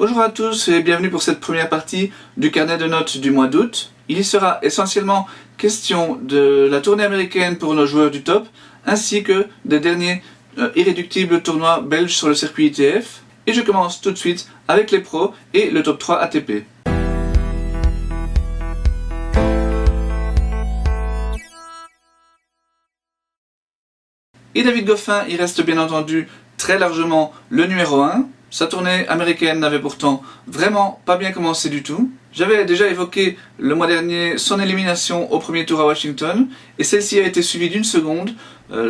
Bonjour à tous et bienvenue pour cette première partie du carnet de notes du mois d'août. Il y sera essentiellement question de la tournée américaine pour nos joueurs du top, ainsi que des derniers irréductibles tournois belges sur le circuit ITF. Et je commence tout de suite avec les pros et le top 3 ATP. Et David Goffin, il reste bien entendu très largement le numéro 1. Sa tournée américaine n'avait pourtant vraiment pas bien commencé du tout. J'avais déjà évoqué le mois dernier son élimination au premier tour à Washington, et celle-ci a été suivie d'une seconde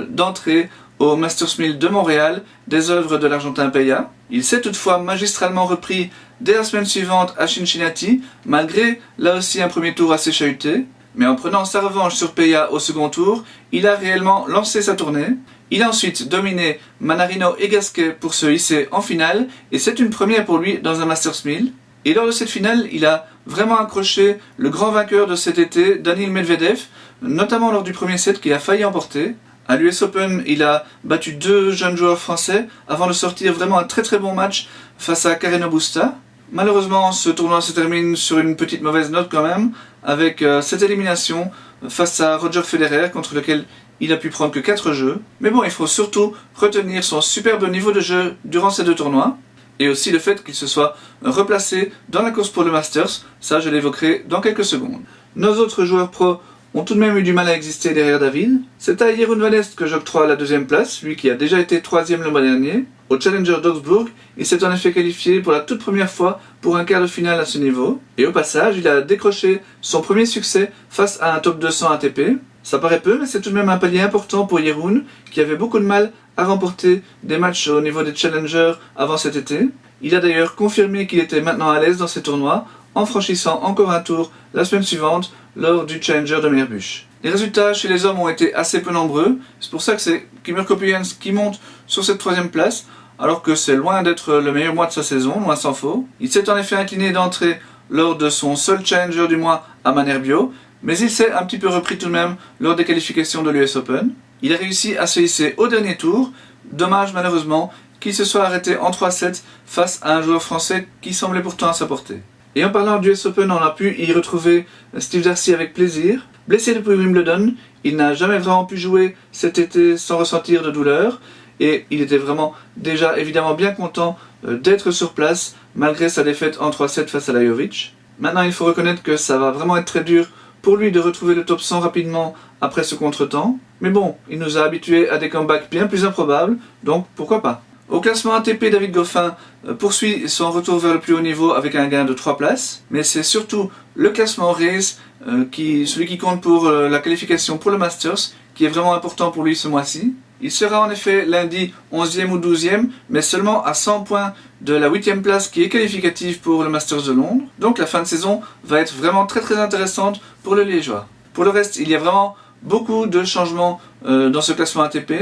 d'entrée au Masters 1000 de Montréal des œuvres de l'Argentin Peya. Il s'est toutefois magistralement repris dès la semaine suivante à Cincinnati, malgré là aussi un premier tour assez chahuté. Mais en prenant sa revanche sur Peya au second tour, il a réellement lancé sa tournée. Il a ensuite dominé Mannarino et Gasquet pour se hisser en finale, et c'est une première pour lui dans un Masters 1000. Et lors de cette finale, il a vraiment accroché le grand vainqueur de cet été, Daniil Medvedev, notamment lors du premier set qu'il a failli emporter. À l'US Open, il a battu deux jeunes joueurs français avant de sortir vraiment un très bon match face à Carreno Busta. Malheureusement, ce tournoi se termine sur une petite mauvaise note quand même, avec cette élimination face à Roger Federer, contre lequel il a pu prendre que 4 jeux. Mais bon, il faut surtout retenir son superbe niveau de jeu durant ces deux tournois, et aussi le fait qu'il se soit replacé dans la course pour le Masters. Ça, je l'évoquerai dans quelques secondes. Nos autres joueurs pros ont tout de même eu du mal à exister derrière David. C'est à Jeroen van Est que j'octroie la deuxième place, lui qui a déjà été 3e le mois dernier. Au Challenger d'Augsbourg, il s'est en effet qualifié pour la toute première fois pour un quart de finale à ce niveau. Et au passage, il a décroché son premier succès face à un top 200 ATP. Ça paraît peu, mais c'est tout de même un palier important pour Jeroen, qui avait beaucoup de mal à remporter des matchs au niveau des Challengers avant cet été. Il a d'ailleurs confirmé qu'il était maintenant à l'aise dans ces tournois, en franchissant encore un tour la semaine suivante lors du Challenger de Meerbusch. Les résultats chez les hommes ont été assez peu nombreux, c'est pour ça que c'est Kimur Coppejans qui monte sur cette 3e place, alors que c'est loin d'être le meilleur mois de sa saison, loin s'en faut. Il s'est en effet incliné d'entrée lors de son seul Challenger du mois à Manerbio, mais il s'est un petit peu repris tout de même lors des qualifications de l'US Open. Il a réussi à se hisser au dernier tour, dommage malheureusement qu'il se soit arrêté en 3-7 face à un joueur français qui semblait pourtant à sa portée. Et en parlant du US Open, on a pu y retrouver Steve Darcy avec plaisir. Blessé depuis Wimbledon, il n'a jamais vraiment pu jouer cet été sans ressentir de douleur, et il était vraiment déjà évidemment bien content d'être sur place malgré sa défaite en 3-7 face à Lajovic. Maintenant, il faut reconnaître que ça va vraiment être très dur pour lui de retrouver le top 100 rapidement après ce contretemps. Mais bon, il nous a habitués à des comebacks bien plus improbables, donc pourquoi pas. Au classement ATP, David Goffin poursuit son retour vers le plus haut niveau avec un gain de 3 places, mais c'est surtout le classement Race, celui qui compte pour la qualification pour le Masters, qui est vraiment important pour lui ce mois-ci. Il sera en effet lundi 11e ou 12e, mais seulement à 100 points de la 8e place qui est qualificative pour le Masters de Londres. Donc la fin de saison va être vraiment très intéressante pour le Liégeois. Pour le reste, il y a vraiment beaucoup de changements dans ce classement ATP.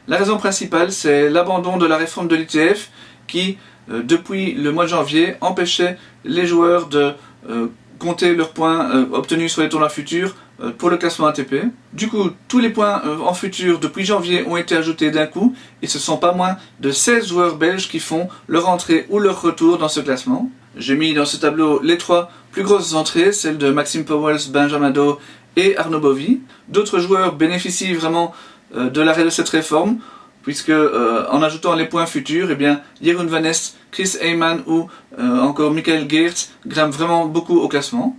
La raison principale, c'est l'abandon de la réforme de l'ITF qui, depuis le mois de janvier, empêchait les joueurs de compter leurs points obtenus sur les tournois futurs pour le classement ATP. Du coup, tous les points en futur depuis janvier ont été ajoutés d'un coup, et ce ne sont pas moins de 16 joueurs belges qui font leur entrée ou leur retour dans ce classement. J'ai mis dans ce tableau les 3 plus grosses entrées, celles de Maxime Powels, Benjamin Do et Arnaud Bovy. D'autres joueurs bénéficient vraiment de l'arrêt de cette réforme, puisque en ajoutant les points futurs, eh bien, Jeroen van Est, Chris Heyman ou encore Michael Geerts grimpent vraiment beaucoup au classement.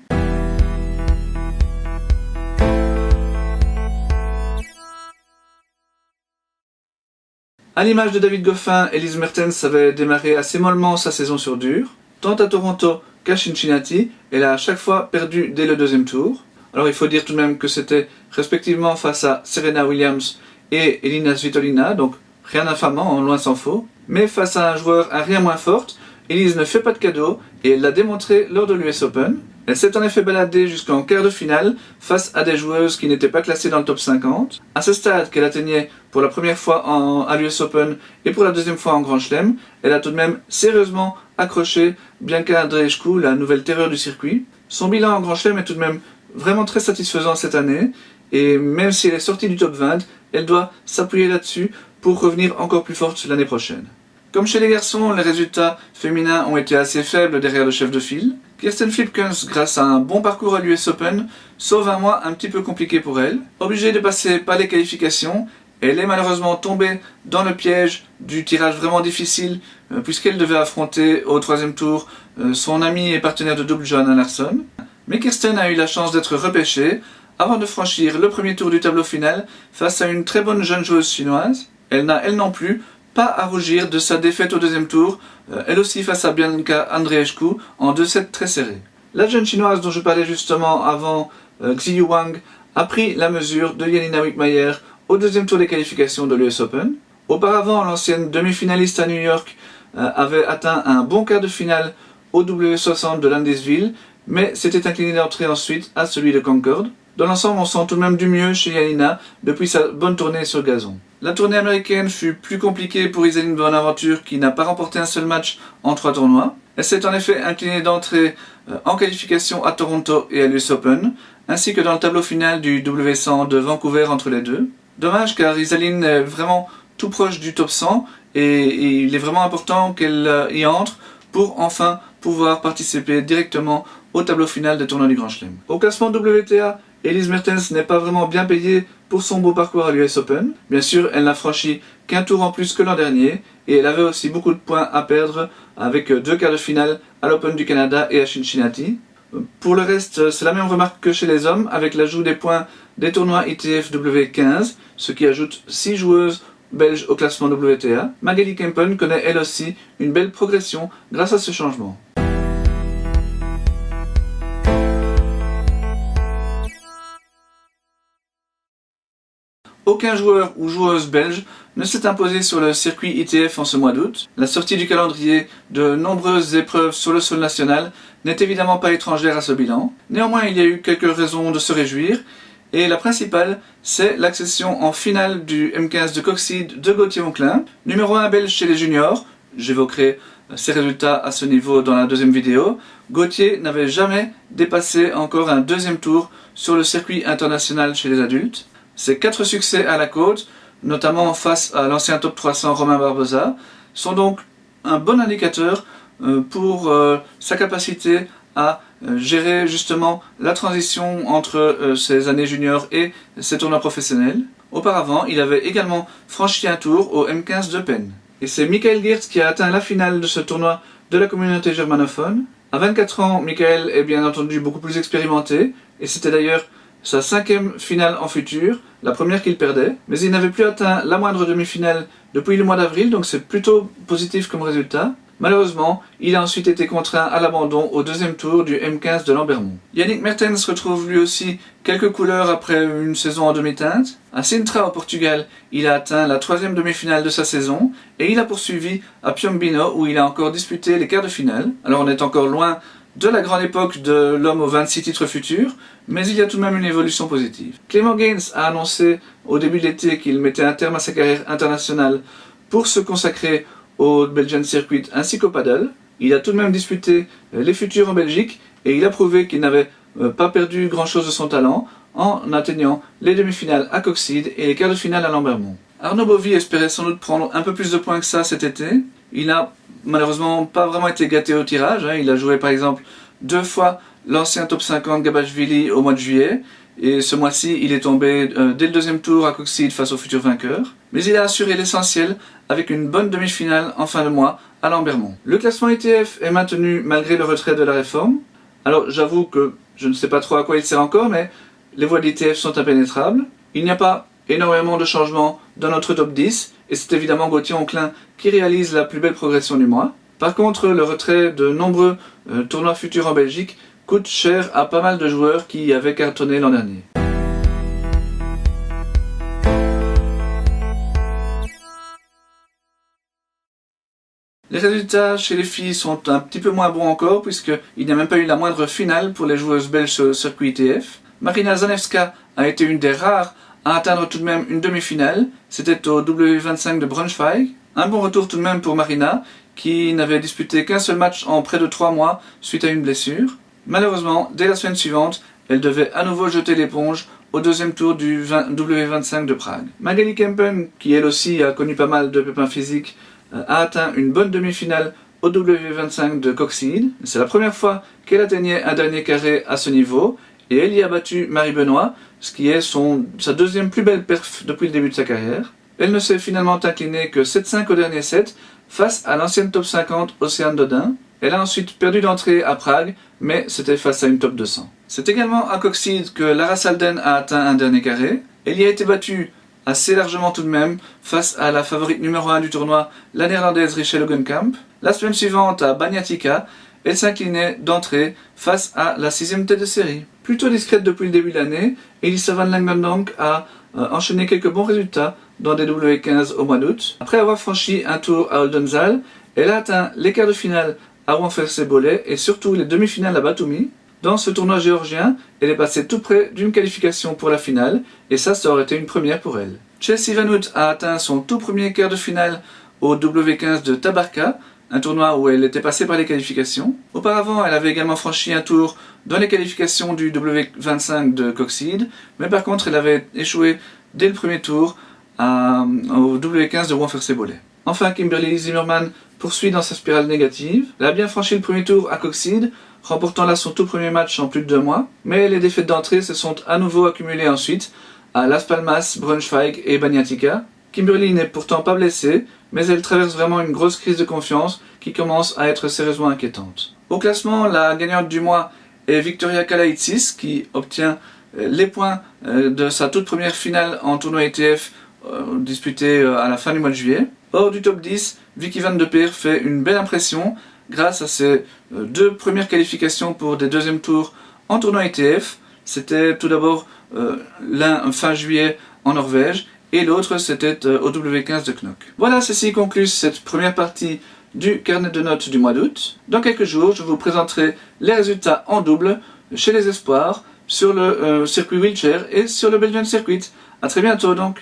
A l'image de David Goffin, Elise Mertens avait démarré assez mollement sa saison sur dur. Tant à Toronto qu'à Cincinnati, elle a à chaque fois perdu dès le 2e tour. Alors il faut dire tout de même que c'était respectivement face à Serena Williams et Elina Svitolina, donc rien d'infamant, loin s'en faut. Mais face à un joueur à rien moins forte, Elise ne fait pas de cadeau, et elle l'a démontré lors de l'US Open. Elle s'est en effet baladée jusqu'en quart de finale face à des joueuses qui n'étaient pas classées dans le top 50. À ce stade qu'elle atteignait pour la première fois à l'US Open et pour la deuxième fois en Grand Chelem, elle a tout de même sérieusement accroché Bianca Andreescu, la nouvelle terreur du circuit. Son bilan en Grand Chelem est tout de même vraiment très satisfaisant cette année, et même si elle est sortie du top 20, elle doit s'appuyer là-dessus pour revenir encore plus forte l'année prochaine. Comme chez les garçons, les résultats féminins ont été assez faibles derrière le chef de file. Kirsten Flipkens, grâce à un bon parcours à l'US Open, sauve un mois un petit peu compliqué pour elle. Obligée de passer par les qualifications, elle est malheureusement tombée dans le piège du tirage vraiment difficile, puisqu'elle devait affronter au troisième tour son ami et partenaire de double Johanna Larsson. Mais Kirsten a eu la chance d'être repêchée avant de franchir le premier tour du tableau final face à une très bonne jeune joueuse chinoise. Elle n'a, elle non plus, pas à rougir de sa défaite au deuxième tour, elle aussi face à Bianca Andreescu en 2-7 très serrés. La jeune chinoise dont je parlais justement avant, Xiyu Wang, a pris la mesure de Jelena Wickmayer au deuxième tour des qualifications de l'US Open. Auparavant, l'ancienne demi-finaliste à New York avait atteint un bon quart de finale au W60 de Landisville, mais s'était inclinée d'entrée ensuite à celui de Concord. Dans l'ensemble, on sent tout de même du mieux chez Jelena depuis sa bonne tournée sur gazon. La tournée américaine fut plus compliquée pour Isaline Bonaventure qui n'a pas remporté un seul match en 3 tournois. Elle s'est en effet inclinée d'entrée en qualification à Toronto et à l'US Open, ainsi que dans le tableau final du W100 de Vancouver entre les deux. Dommage car Isaline est vraiment tout proche du top 100 et il est vraiment important qu'elle y entre pour enfin pouvoir participer directement au tableau final des tournois du Grand Chelem. Au classement WTA, Elise Mertens n'est pas vraiment bien payée pour son beau parcours à l'US Open. Bien sûr, elle n'a franchi qu'un tour en plus que l'an dernier et elle avait aussi beaucoup de points à perdre avec 2 quarts de finale à l'Open du Canada et à Cincinnati. Pour le reste, c'est la même remarque que chez les hommes avec l'ajout des points des tournois ITF W15, ce qui ajoute 6 joueuses belges au classement WTA. Magali Kempen connaît elle aussi une belle progression grâce à ce changement. Aucun joueur ou joueuse belge ne s'est imposé sur le circuit ITF en ce mois d'août. La sortie du calendrier de nombreuses épreuves sur le sol national n'est évidemment pas étrangère à ce bilan. Néanmoins, il y a eu quelques raisons de se réjouir, et la principale, c'est l'accession en finale du M15 de Coxide de Gauthier Monclin, numéro 1 belge chez les juniors. J'évoquerai ses résultats à ce niveau dans la deuxième vidéo. Gauthier n'avait jamais dépassé encore un deuxième tour sur le circuit international chez les adultes. Ses 4 succès à la côte, notamment face à l'ancien top 300 Romain Barbosa, sont donc un bon indicateur pour sa capacité à gérer justement la transition entre ses années juniors et ses tournois professionnels. Auparavant, il avait également franchi un tour au M15 de Penn. Et c'est Michael Geerts qui a atteint la finale de ce tournoi de la communauté germanophone. À 24 ans, Michael est bien entendu beaucoup plus expérimenté, et c'était d'ailleurs sa 5e finale en futur, la première qu'il perdait, mais il n'avait plus atteint la moindre demi-finale depuis le mois d'avril, donc c'est plutôt positif comme résultat. Malheureusement, il a ensuite été contraint à l'abandon au deuxième tour du M15 de Lambermont. Yannick Mertens retrouve lui aussi quelques couleurs après une saison en demi-teinte. À Sintra au Portugal, il a atteint la 3e demi-finale de sa saison et il a poursuivi à Piombino où il a encore disputé les quarts de finale. Alors on est encore loin de la grande époque de l'homme aux 26 titres futurs, mais il y a tout de même une évolution positive. Clément Gaines a annoncé au début de l'été qu'il mettait un terme à sa carrière internationale pour se consacrer au Belgian Circuit ainsi qu'au paddle. Il a tout de même disputé les futurs en Belgique et il a prouvé qu'il n'avait pas perdu grand chose de son talent en atteignant les demi-finales à Coxide et les quarts de finale à Lambermont. Arnaud Bovy espérait sans doute prendre un peu plus de points que ça cet été. Il n'a malheureusement pas vraiment été gâté au tirage. Il a joué par exemple 2 fois l'ancien top 50 Gabashvili au mois de juillet. Et ce mois-ci, il est tombé dès le deuxième tour à Coxide face au futur vainqueur. Mais il a assuré l'essentiel avec une bonne demi-finale en fin de mois à Lambermont. Le classement ITF est maintenu malgré le retrait de la réforme. Alors j'avoue que je ne sais pas trop à quoi il sert encore, mais les voies de l'ITF sont impénétrables. Il n'y a pas énormément de changements dans notre top 10, et c'est évidemment Gauthier Monclin qui réalise la plus belle progression du mois. Par contre, le retrait de nombreux tournois futurs en Belgique coûte cher à pas mal de joueurs qui avaient cartonné l'an dernier. Les résultats chez les filles sont un petit peu moins bons encore puisqu'il n'y a même pas eu la moindre finale pour les joueuses belges sur le circuit ITF. Marina Zanevska a été une des rares à atteindre tout de même une demi-finale, c'était au W25 de Braunschweig. Un bon retour tout de même pour Marina, qui n'avait disputé qu'un seul match en près de 3 mois suite à une blessure. Malheureusement, dès la semaine suivante, elle devait à nouveau jeter l'éponge au deuxième tour du W25 de Prague. Magali Kempen, qui elle aussi a connu pas mal de pépins physiques a atteint une bonne demi-finale au W25 de Coxide. C'est la première fois qu'elle atteignait un dernier carré à ce niveau, et elle y a battu Marie Benoît, ce qui est sa deuxième plus belle perf depuis le début de sa carrière. Elle ne s'est finalement inclinée que 7-5 au dernier set, face à l'ancienne top 50 Océane Dodin. Elle a ensuite perdu d'entrée à Prague, mais c'était face à une top 200. C'est également à Coxide que Lara Salden a atteint un dernier carré. Elle y a été battue assez largement tout de même, face à la favorite numéro 1 du tournoi, la néerlandaise Richelle Hogenkamp. La semaine suivante, à Banyatica, elle s'inclinait d'entrée face à la 6e tête de série. Plutôt discrète depuis le début de l'année, Elisa van Langendonk a enchaîné quelques bons résultats dans des W15 au mois d'août. Après avoir franchi un tour à Oldenzaal, elle a atteint les quarts de finale à Wanfersebolet et surtout les demi-finales à Batumi. Dans ce tournoi géorgien, elle est passée tout près d'une qualification pour la finale, et ça aurait été une première pour elle. Chelsea Van Hout a atteint son tout premier quart de finale au W15 de Tabarka, un tournoi où elle était passée par les qualifications. Auparavant, elle avait également franchi un tour dans les qualifications du W25 de Coxide, mais par contre, elle avait échoué dès le premier tour au W15 de Wanfersebolet. Enfin, Kimberly Zimmerman poursuit dans sa spirale négative. Elle a bien franchi le premier tour à Coxide, remportant là son tout premier match en plus de 2 mois, mais les défaites d'entrée se sont à nouveau accumulées ensuite à Las Palmas, Braunschweig et Banyatica. Kimberly n'est pourtant pas blessée, mais elle traverse vraiment une grosse crise de confiance qui commence à être sérieusement inquiétante. Au classement, la gagnante du mois est Victoria Kalaitsis, qui obtient les points de sa toute première finale en tournoi ETF disputée à la fin du mois de juillet. Hors du top 10, Vicky Van de Peer fait une belle impression grâce à ses 2 premières qualifications pour des deuxièmes tours en tournoi ETF. C'était tout d'abord l'un fin juillet en Norvège et l'autre c'était au W15 de Knock. Voilà, ceci conclut cette première partie du carnet de notes du mois d'août. Dans quelques jours, je vous présenterai les résultats en double chez les espoirs sur le circuit wheelchair et sur le Belgian Circuit. A très bientôt donc.